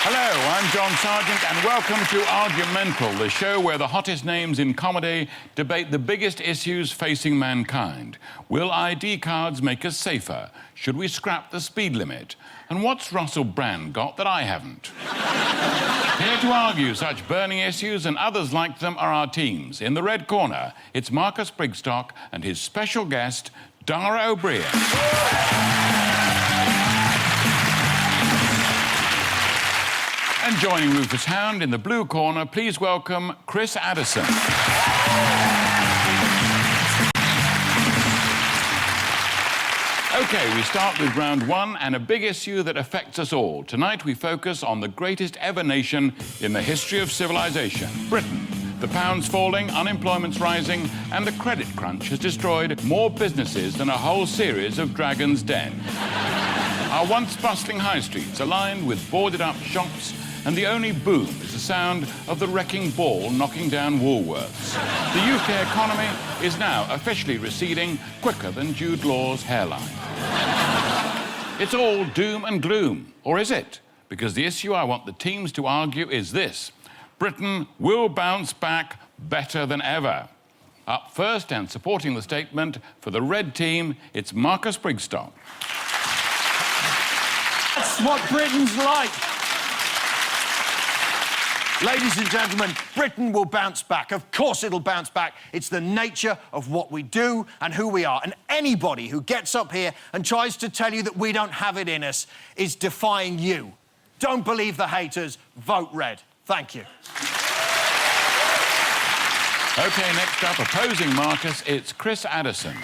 Hello, I'm John Sargent, and welcome to Argumental, the show where the hottest names in comedy debate the biggest issues facing mankind. Will ID cards make us safer? Should we scrap the speed limit? And what's Russell Brand got that I haven't? Here to argue such burning issues and others like them are our teams. In the red corner, it's Marcus Brigstocke and his special guest, Dara Briain. And joining Rufus Hound in the blue corner, please welcome Chris Addison. OK, we start with round one and a big issue that affects us all. Tonight we focus on the greatest ever nation in the history of civilization, Britain. The pound's falling, unemployment's rising, and the credit crunch has destroyed more businesses than a whole series of Dragon's Den. Our once bustling high streets are lined with boarded-up shops, and the only boom is the sound of the wrecking ball knocking down Woolworths. The UK economy is now officially receding quicker than Jude Law's hairline. It's all doom and gloom, or is it? Because the issue I want the teams to argue is this: Britain will bounce back better than ever. Up first and supporting the statement for the red team, it's Marcus Brigstocke. That's what Britain's like. Ladies and gentlemen, Britain will bounce back. Of course it'll bounce back. It's the nature of what we do and who we are. And anybody who gets up here and tries to tell you that we don't have it in us is defying you. Don't believe the haters. Vote red. Thank you. OK, next up, opposing Marcus, it's Chris Addison.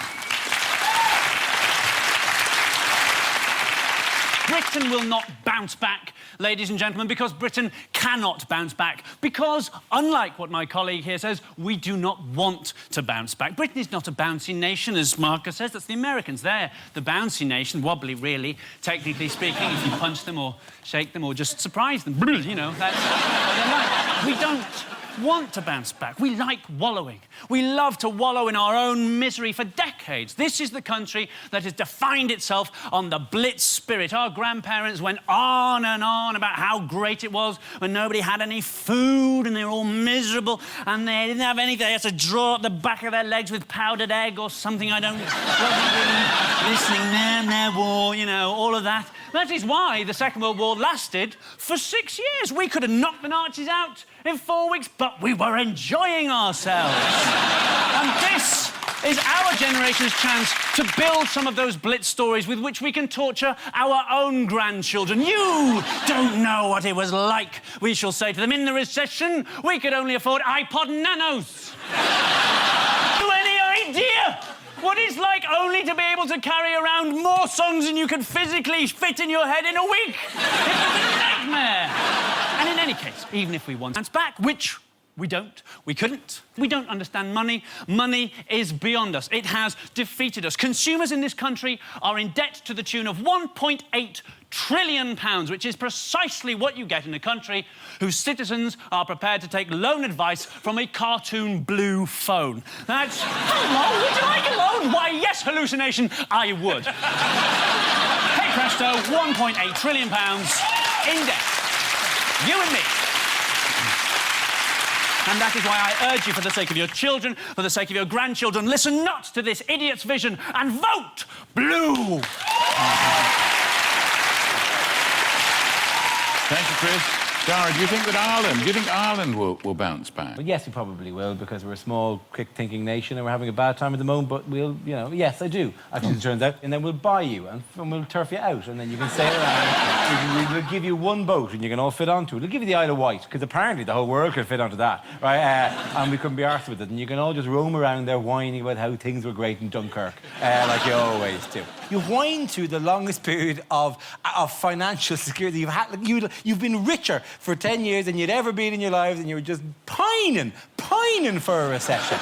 Britain will not bounce back, ladies and gentlemen, because Britain cannot bounce back. Because, unlike what my colleague here says, we do not want to bounce back. Britain is not a bouncy nation, as Marcus says. That's the Americans. They're the bouncy nation, wobbly, really, technically speaking, if you punch them or shake them or just surprise them. You know, that's what they're like. We don't want to bounce back. We like wallowing. We love to wallow in our own misery for decades. This is the country that has defined itself on the Blitz spirit. Our grandparents went on and on about how great it was when nobody had any food and they were all miserable and they didn't have anything. They had to draw up the back of their legs with powdered egg or something. I wasn't really listening. War, you know, all of that. That is why the Second World War lasted for 6 years. We could have knocked the Nazis out in 4 weeks, but we were enjoying ourselves. And this is our generation's chance to build some of those Blitz stories with which we can torture our own grandchildren. You don't know what it was like, we shall say to them. In the recession, we could only afford iPod Nanos. Any idea what it's like only to be able to carry around more songs than you can physically fit in your head in a week? It was a nightmare. And in any case, even if we want to bounce back, which we don't, we couldn't, we don't understand money. Money is beyond us. It has defeated us. Consumers in this country are in debt to the tune of £1.8 trillion, which is precisely what you get in a country whose citizens are prepared to take loan advice from a cartoon blue phone. That's... Hello, would you like a loan? Why, yes, hallucination, I would. Hey, presto, £1.8 trillion in debt. You and me. And that is why I urge you, for the sake of your children, for the sake of your grandchildren, listen not to this idiot's vision and vote blue. Thank you, Chris. Dara, do you think Ireland will bounce back? Well, yes, we probably will, because we're a small, quick-thinking nation and we're having a bad time at the moment, but we'll, you know, yes, I do, actually, it turns out. And then we'll buy you and we'll turf you out, and then you can sail around. We'll give you one boat and you can all fit onto it. We'll give you the Isle of Wight, because apparently the whole world could fit onto that, right? And we couldn't be arsed with it, and you can all just roam around there whining about how things were great in Dunkirk, like you always do. You whine to the longest period of financial security you've had. Like, you've been richer for 10 years than you'd ever been in your lives, and you were just pining for a recession.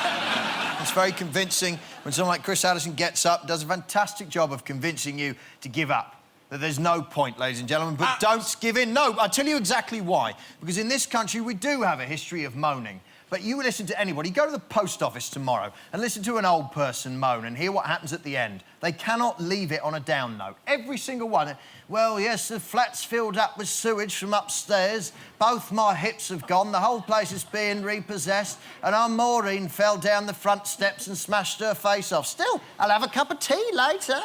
It's very convincing when someone like Chris Addison gets up, does a fantastic job of convincing you to give up. That there's no point, ladies and gentlemen, but don't give in. No, I'll tell you exactly why. Because in this country, we do have a history of moaning. But you listen to anybody, go to the post office tomorrow and listen to an old person moan and hear what happens at the end. They They cannot leave it on a down note. Every single one. Well, yes, the flat's filled up with sewage from upstairs. Both my hips have gone. The whole place is being repossessed. And our Maureen fell down the front steps and smashed her face off. Still, I'll have a cup of tea later.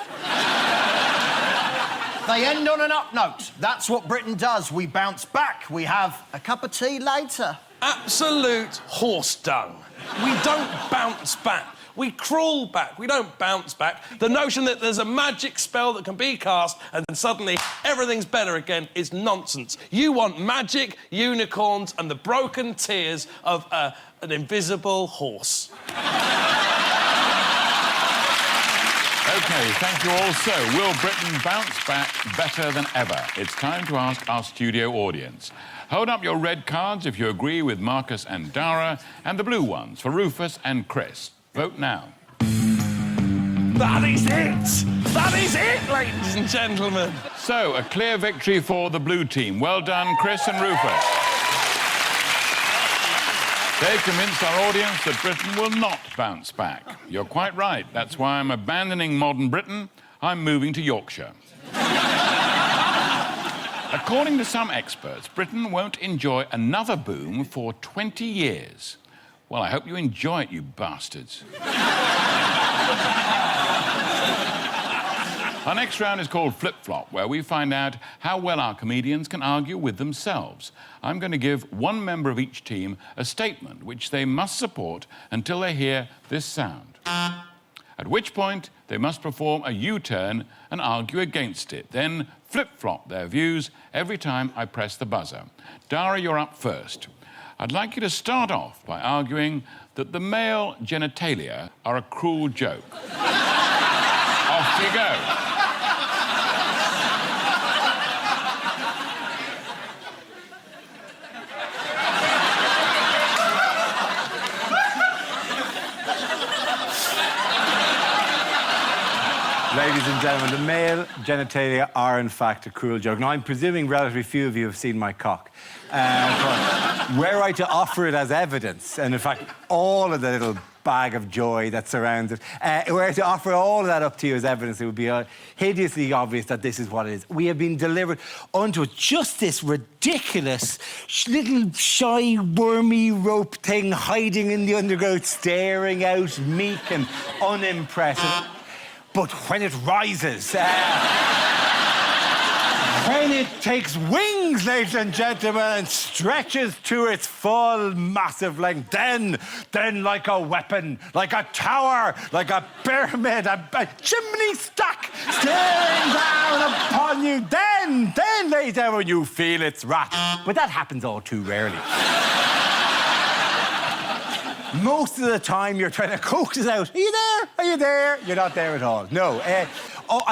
They end on an up note. That's what Britain does. We bounce back. We have a cup of tea later. Absolute horse dung. We don't bounce back. We crawl back. We don't bounce back. The notion that there's a magic spell that can be cast and then suddenly everything's better again is nonsense. You want magic, unicorns and the broken tears of an invisible horse. OK, thank you all. So, will Britain bounce back better than ever? It's time to ask our studio audience. Hold up your red cards if you agree with Marcus and Dara, and the blue ones for Rufus and Chris. Vote now. That is it! That is it, ladies and gentlemen! So, a clear victory for the blue team. Well done, Chris and Rufus. They've convinced our audience that Britain will not bounce back. You're quite right. That's why I'm abandoning modern Britain. I'm moving to Yorkshire. According to some experts, Britain won't enjoy another boom for 20 years. Well, I hope you enjoy it, you bastards. Our next round is called Flip Flop, where we find out how well our comedians can argue with themselves. I'm going to give one member of each team a statement which they must support until they hear this sound. At which point, they must perform a U-turn and argue against it. Then flip-flop their views every time I press the buzzer. Dara, you're up first. I'd like you to start off by arguing that the male genitalia are a cruel joke. Off you go. Ladies and gentlemen, the male genitalia are, in fact, a cruel joke. Now, I'm presuming relatively few of you have seen my cock. But were I to offer it as evidence, and in fact, all of the little bag of joy that surrounds it, were I to offer all of that up to you as evidence, it would be hideously obvious that this is what it is. We have been delivered onto just this ridiculous, little shy, wormy rope thing hiding in the undergrowth, staring out, meek and unimpressive. But when it rises, when it takes wings, ladies and gentlemen, and stretches to its full massive length, then like a weapon, like a tower, like a pyramid, a chimney stack staring down upon you, then, ladies and gentlemen, you feel its wrath. But that happens all too rarely. Most of the time, you're trying to coax it out. Are you there? Are you there? You're not there at all. No. And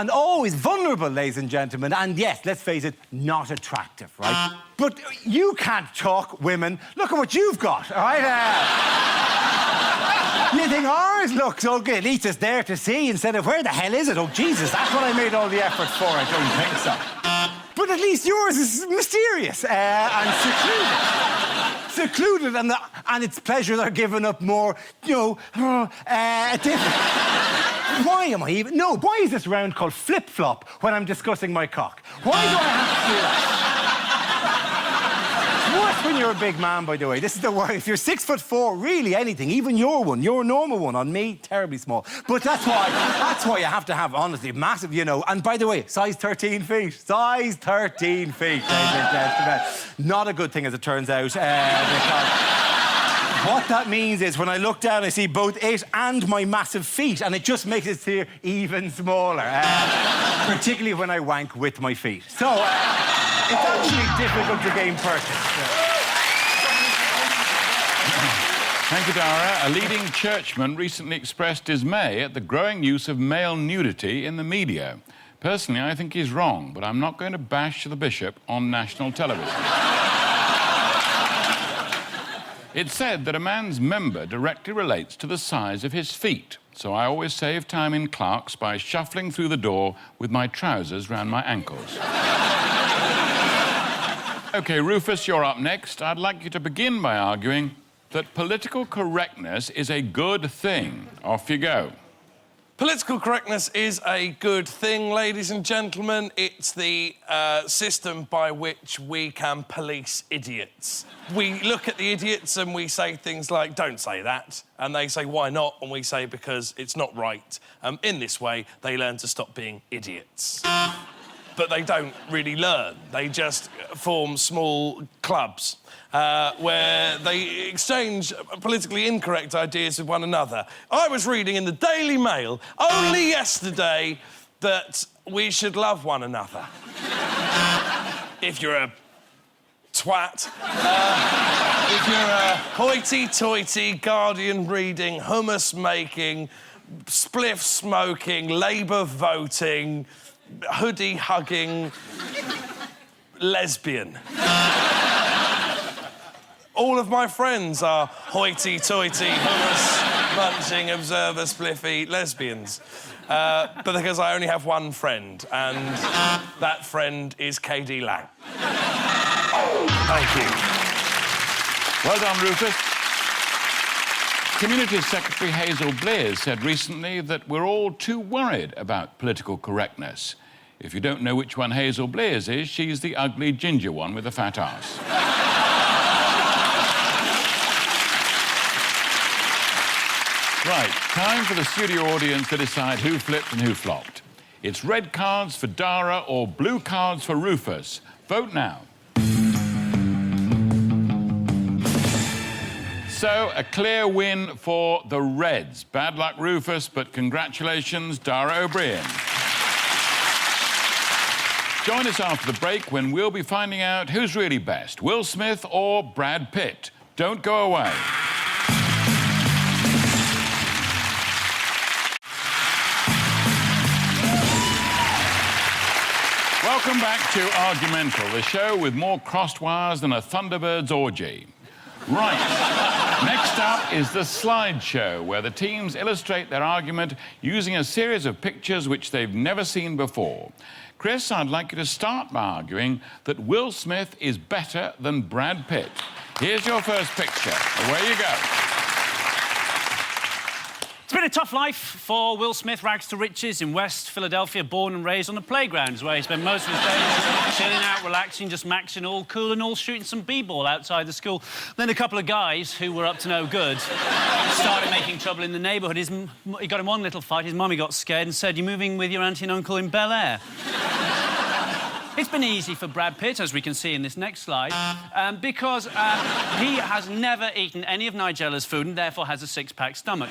always vulnerable, ladies and gentlemen. And yes, let's face it, not attractive, right? But you can't talk, women. Look at what you've got, all right? You think ours looks okay? At least it's there to see instead of where the hell is it? Oh, Jesus, that's what I made all the effort for. I don't think so. But at least yours is mysterious and secluded, and its pleasures are given up more, different. Why am I even... No, why is this round called flip-flop when I'm discussing my cock? Why do I have to do that? Worse when you're a big man, by the way. This is the worst. If you're 6'4", really anything, even your normal one, on me, terribly small. But that's why you have to have, honestly, massive, And by the way, size 13 feet. Size 13 feet, ladies and gentlemen. Not a good thing, as it turns out, because... What that means is when I look down, I see both it and my massive feet, and it just makes it appear even smaller, particularly when I wank with my feet. So, it's actually difficult to gain purchase. Thank you, Dara. A leading churchman recently expressed dismay at the growing use of male nudity in the media. Personally, I think he's wrong, but I'm not going to bash the bishop on national television. It's said that a man's member directly relates to the size of his feet, so I always save time in Clark's by shuffling through the door with my trousers round my ankles. OK, Rufus, you're up next. I'd like you to begin by arguing that political correctness is a good thing. Off you go. Political correctness is a good thing, ladies and gentlemen. It's the system by which we can police idiots. We look at the idiots and we say things like, don't say that. And they say, why not? And we say, because it's not right. In this way, they learn to stop being idiots. But they don't really learn. They just form small clubs where they exchange politically incorrect ideas with one another. I was reading in the Daily Mail only yesterday that we should love one another. If you're a twat. If you're a hoity-toity, Guardian-reading, hummus-making, spliff-smoking, Labour voting, hoodie-hugging lesbian. All of my friends are hoity-toity, hummus-munching, observer, spliffy lesbians. But because I only have one friend, and that friend is KD Lang. Thank you. Well done, Rufus. Community Secretary Hazel Blears said recently that we're all too worried about political correctness. If you don't know which one Hazel Blears is, she's the ugly ginger one with a fat ass. Right, time for the studio audience to decide who flipped and who flopped. It's red cards for Dara or blue cards for Rufus. Vote now. So, a clear win for the Reds. Bad luck, Rufus, but congratulations, Dara O'Brien. Join us after the break when we'll be finding out who's really best, Will Smith or Brad Pitt. Don't go away. Welcome back to Argumental, the show with more crossed wires than a Thunderbird's orgy. Right. Next up is the slideshow, where the teams illustrate their argument using a series of pictures which they've never seen before. Chris, I'd like you to start by arguing that Will Smith is better than Brad Pitt. Here's your first picture. Away you go. It's been a tough life for Will Smith, rags to riches in West Philadelphia, born and raised on the playgrounds where he spent most of his days chilling out, relaxing, just maxing, all cool and all, shooting some b-ball outside the school. Then a couple of guys who were up to no good started making trouble in the neighbourhood. He got in one little fight, his mummy got scared and said, "You're moving with your auntie and uncle in Bel Air." It's been easy for Brad Pitt, as we can see in this next slide, because he has never eaten any of Nigella's food and therefore has a six-pack stomach.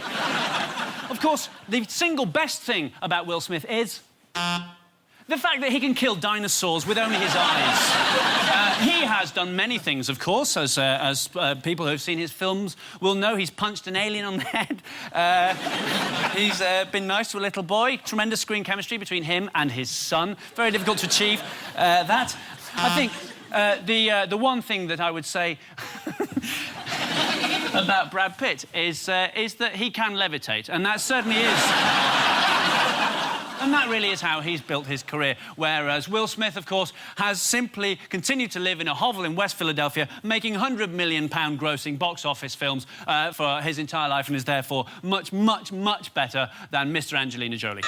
Of course, the single best thing about Will Smith is the fact that he can kill dinosaurs with only his eyes. He has done many things, of course, as people who have seen his films will know. He's punched an alien on the head. He's been nice to a little boy. Tremendous screen chemistry between him and his son. Very difficult to achieve that. I think the one thing that I would say about Brad Pitt is that he can levitate, and that certainly is... And that really is how he's built his career, whereas Will Smith, of course, has simply continued to live in a hovel in West Philadelphia, making £100 million grossing box office films for his entire life and is therefore much, much, much better than Mr. Angelina Jolie.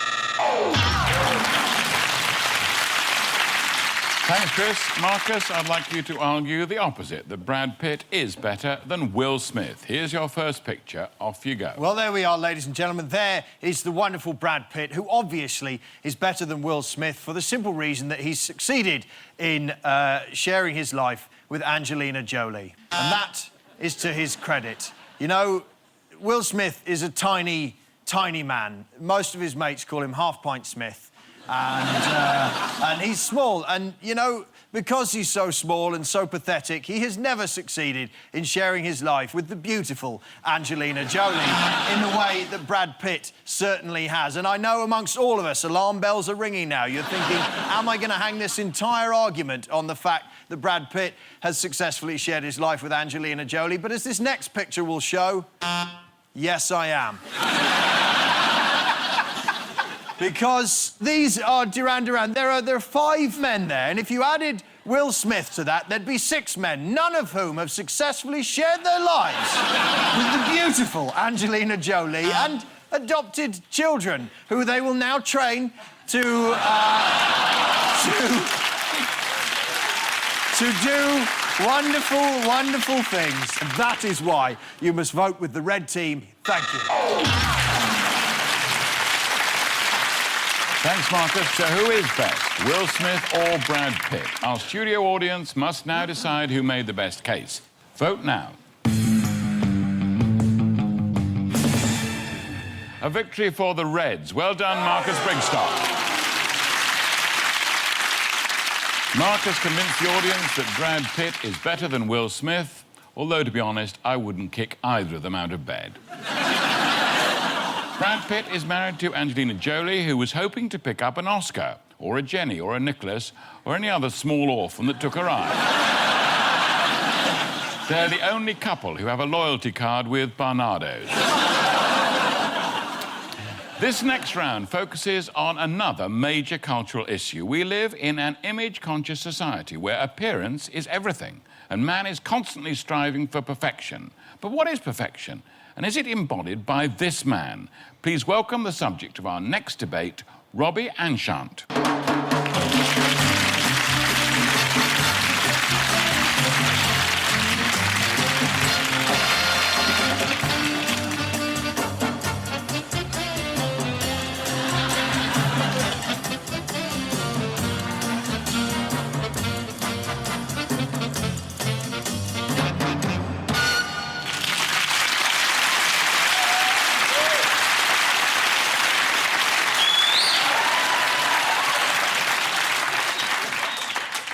Thanks, Chris. Marcus, I'd like you to argue the opposite, that Brad Pitt is better than Will Smith. Here's your first picture. Off you go. Well, there we are, ladies and gentlemen. There is the wonderful Brad Pitt, who obviously is better than Will Smith for the simple reason that he's succeeded in sharing his life with Angelina Jolie. And that is to his credit. You know, Will Smith is a tiny, tiny man. Most of his mates call him Half-Pint Smith. And he's small. And, you know, because he's so small and so pathetic, he has never succeeded in sharing his life with the beautiful Angelina Jolie in the way that Brad Pitt certainly has. And I know amongst all of us, alarm bells are ringing now. You're thinking, am I going to hang this entire argument on the fact that Brad Pitt has successfully shared his life with Angelina Jolie? But as this next picture will show, yes, I am. Because these are Duran Duran. There are 5 men there, and if you added Will Smith to that, there'd be 6 men, none of whom have successfully shared their lives with the beautiful Angelina Jolie. And adopted children who they will now train to do wonderful, wonderful things. And that is why you must vote with the red team. Thank you. Thanks, Marcus. So who is best, Will Smith or Brad Pitt? Our studio audience must now decide who made the best case. Vote now. A victory for the Reds. Well done, Marcus Brigstocke. Marcus convinced the audience that Brad Pitt is better than Will Smith, although, to be honest, I wouldn't kick either of them out of bed. Brad Pitt is married to Angelina Jolie, who was hoping to pick up an Oscar, or a Jenny, or a Nicholas, or any other small orphan that took her eye. They're the only couple who have a loyalty card with Barnardo's. This next round focuses on another major cultural issue. We live in an image-conscious society where appearance is everything, and man is constantly striving for perfection. But what is perfection? And is it embodied by this man? Please welcome the subject of our next debate, Robbie Anshant.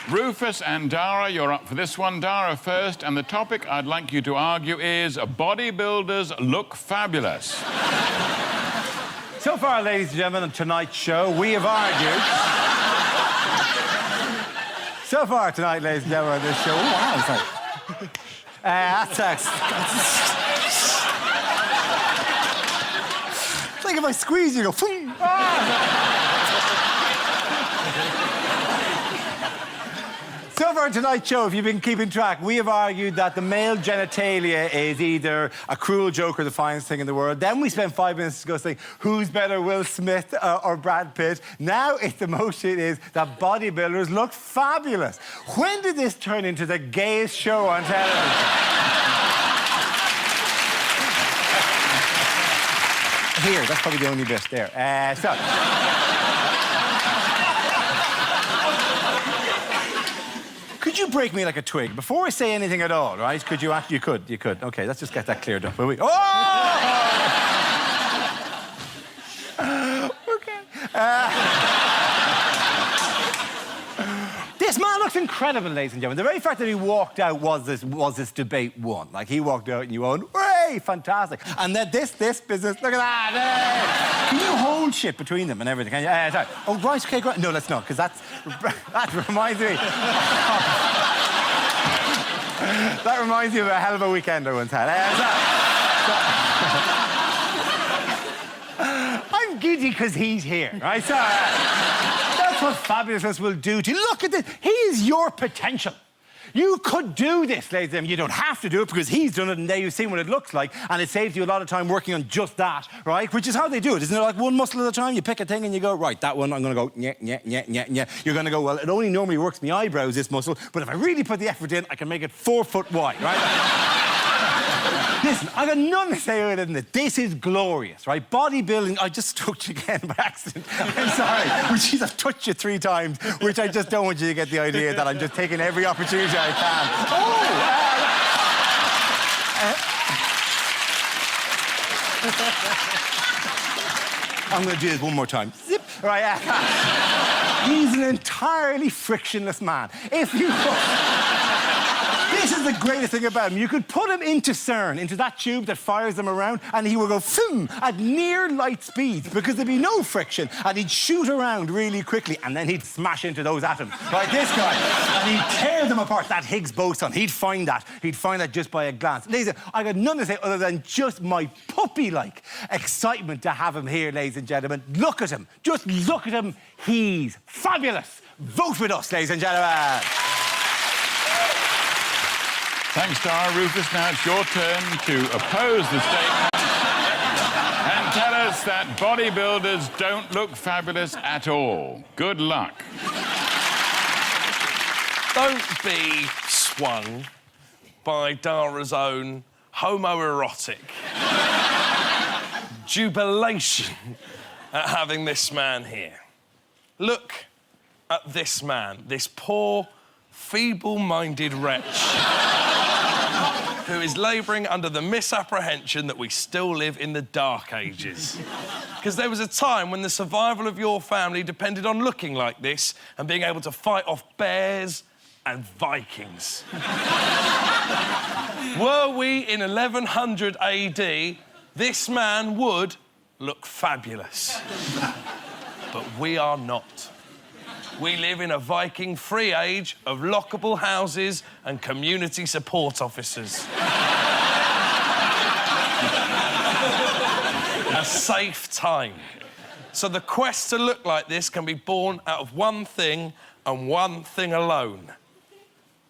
Rufus and Dara, you're up for this one. Dara first, and the topic I'd like you to argue is bodybuilders look fabulous. So far, ladies and gentlemen, on tonight's show, we have argued... So far tonight, ladies and gentlemen, on this show... Oh, wow, that's... It's like if I squeeze you, go... Boom. So far tonight's show, if you've been keeping track, we have argued that the male genitalia is either a cruel joke or the finest thing in the world. Then we spent 5 minutes discussing who's better, Will Smith or Brad Pitt. Now the motion is that bodybuilders look fabulous. When did this turn into the gayest show on television? Here, that's probably the only bit there. Could you break me like a twig? Before I say anything at all, right? Could you actually... You could. OK, let's just get that cleared up, will we? Oh! OK. This man looks incredible, ladies and gentlemen. The very fact that he walked out was this debate won. Like, he walked out and you went, hey, fantastic. And then this business, look at that. Hey. Can you hold shit between them and everything? Can you? Sorry. Oh, right, OK, great. No, let's not, because that reminds me... That reminds me of a hell of a weekend I once had. I'm giddy because he's here, right? So, that's what fabulousness will do to you. Look at this. He is your potential. You could do this, ladies and gentlemen. You don't have to do it because he's done it and there you've seen what it looks like, and it saves you a lot of time working on just that, right? Which is how they do it. Isn't it like one muscle at a time? You pick a thing and you go, right, that one, I'm going to go, yeah. You're going to go, well, it only normally works my eyebrows, this muscle, but if I really put the effort in, I can make it 4 foot wide, right? Listen, I got nothing to say other than that. This is glorious, right? Bodybuilding... I just touched you again by accident. I'm sorry. Which is, I've touched you 3 times, which I just don't want you to get the idea that I'm just taking every opportunity I can. I'm going to do this one more time. Zip. Right. He's an entirely frictionless man. If you... This is the greatest thing about him. You could put him into CERN, into that tube that fires them around, and he will go phoom at near light speeds because there'd be no friction, and he'd shoot around really quickly, and then he'd smash into those atoms. Like this guy. And he'd tear them apart. That Higgs boson, he'd find that. He'd find that just by a glance. Ladies, I got nothing to say other than just my puppy-like excitement to have him here, ladies and gentlemen. Look at him. Just look at him. He's fabulous. Vote with us, ladies and gentlemen. Thanks, Dara. Rufus, now it's your turn to oppose the statement and tell us us that bodybuilders don't look fabulous at all. Good luck. Don't be swung by Dara's own homoerotic jubilation at having this man here. Look at this man, this poor, feeble-minded wretch who is labouring under the misapprehension that we still live in the Dark Ages. Because there was a time when the survival of your family depended on looking like this and being able to fight off bears and Vikings. Were we in 1100 AD, this man would look fabulous. But we are not. We live in a Viking-free age of lockable houses and community support officers. A safe time. So the quest to look like this can be born out of one thing and one thing alone.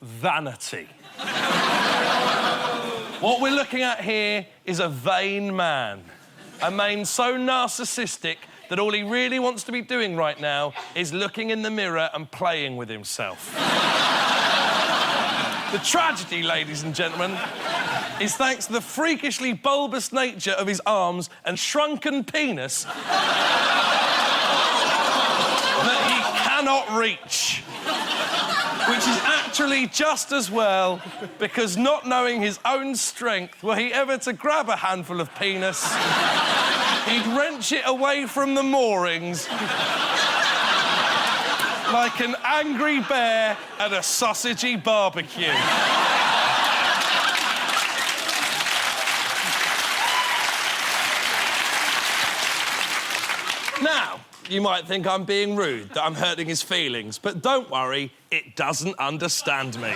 Vanity. What we're looking at here is a vain man. A man so narcissistic that all he really wants to be doing right now is looking in the mirror and playing with himself. The tragedy, ladies and gentlemen, is thanks to the freakishly bulbous nature of his arms and shrunken penis that he cannot reach. Which is actually just as well, because not knowing his own strength, were he ever to grab a handful of penis, he'd wrench it away from the moorings like an angry bear at a sausagey barbecue. Now, you might think I'm being rude, that I'm hurting his feelings, but don't worry, it doesn't understand me.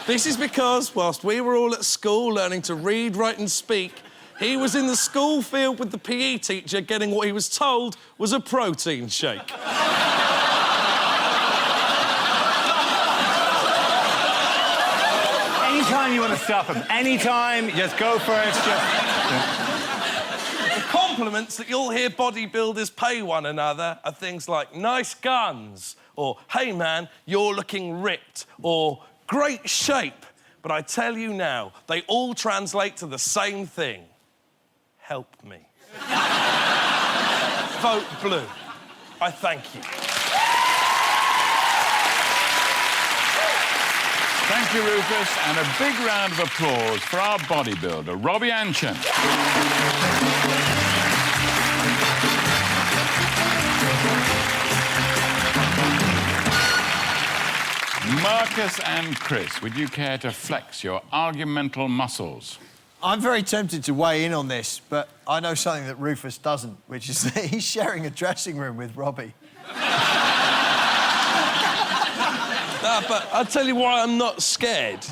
This is because, whilst we were all at school learning to read, write and speak, he was in the school field with the PE teacher getting what he was told was a protein shake. Anytime you want to stop him, anytime, just go for it. The compliments that you'll hear bodybuilders pay one another are things like nice guns, or hey man, you're looking ripped, or great shape. But I tell you now, they all translate to the same thing. Help me. Vote blue. I thank you. Thank you, Rufus, and a big round of applause for our bodybuilder, Robbie Anchin. Marcus and Chris, would you care to flex your argumental muscles? I'm very tempted to weigh in on this, but I know something that Rufus doesn't, which is that he's sharing a dressing room with Robbie. But I'll tell you why I'm not scared.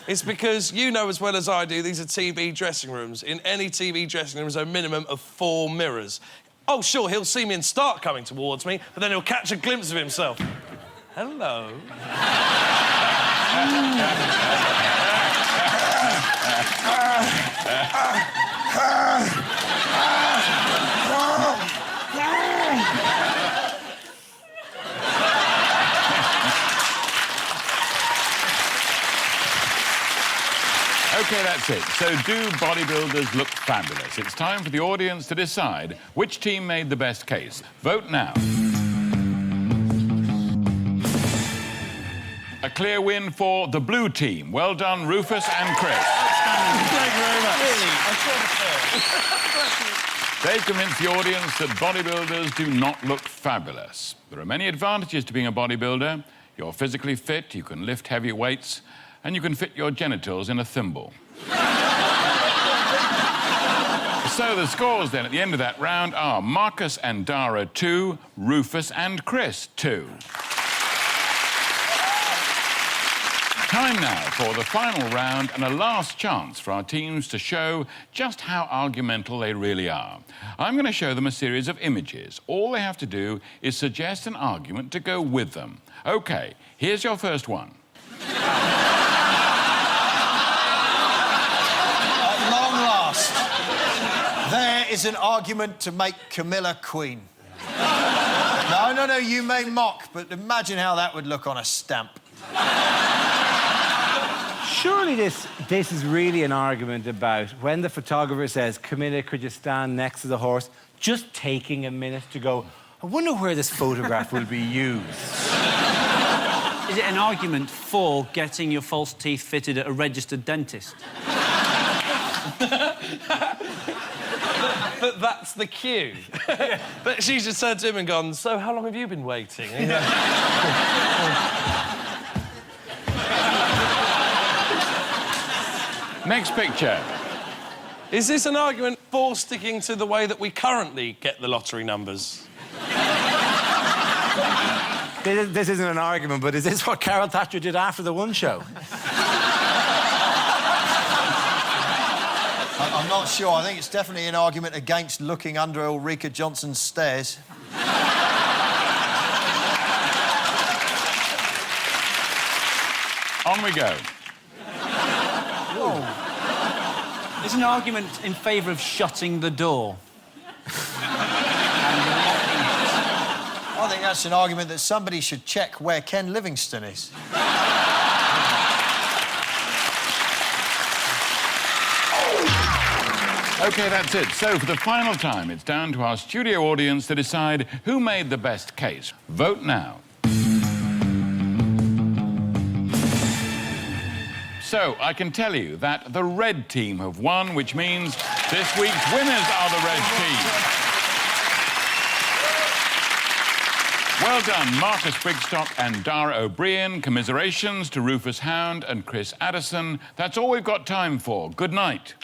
It's because you know as well as I do, these are TV dressing rooms. In any TV dressing room, there's a minimum of 4 mirrors. Oh, sure, he'll see me and start coming towards me, but then he'll catch a glimpse of himself. Hello. OK, that's it. So do bodybuilders look fabulous? It's time for the audience to decide which team made the best case. Vote now. A clear win for the blue team. Well done, Rufus and Chris. Thank you very much. Really? They've convinced the audience that bodybuilders do not look fabulous. There are many advantages to being a bodybuilder. You're physically fit, you can lift heavy weights, and you can fit your genitals in a thimble. So the scores then at the end of that round are Marcus and Dara 2, Rufus and Chris 2. Time now for the final round and a last chance for our teams to show just how argumental they really are. I'm going to show them a series of images. All they have to do is suggest an argument to go with them. OK, here's your first one. is an argument to make Camilla queen. No, you may mock, but imagine how that would look on a stamp. Surely this is really an argument about when the photographer says, Camilla, could you stand next to the horse? Just taking a minute to go, I wonder where this photograph will be used. Is it an argument for getting your false teeth fitted at a registered dentist? But that's the cue. But she's just turned to him and gone, so how long have you been waiting? Next picture. Is this an argument for sticking to the way that we currently get the lottery numbers? This isn't an argument, but is this what Carol Thatcher did after the One Show? I'm not sure. I think it's definitely an argument against looking under Ulrika Johnson's stairs. On we go. It's an argument in favour of shutting the door. I think that's an argument that somebody should check where Ken Livingstone is. OK, that's it. So, for the final time, it's down to our studio audience to decide who made the best case. Vote now. So, I can tell you that the red team have won, which means this week's winners are the red team. Well done, Marcus Brigstocke and Dara O'Brien. Commiserations to Rufus Hound and Chris Addison. That's all we've got time for. Good night.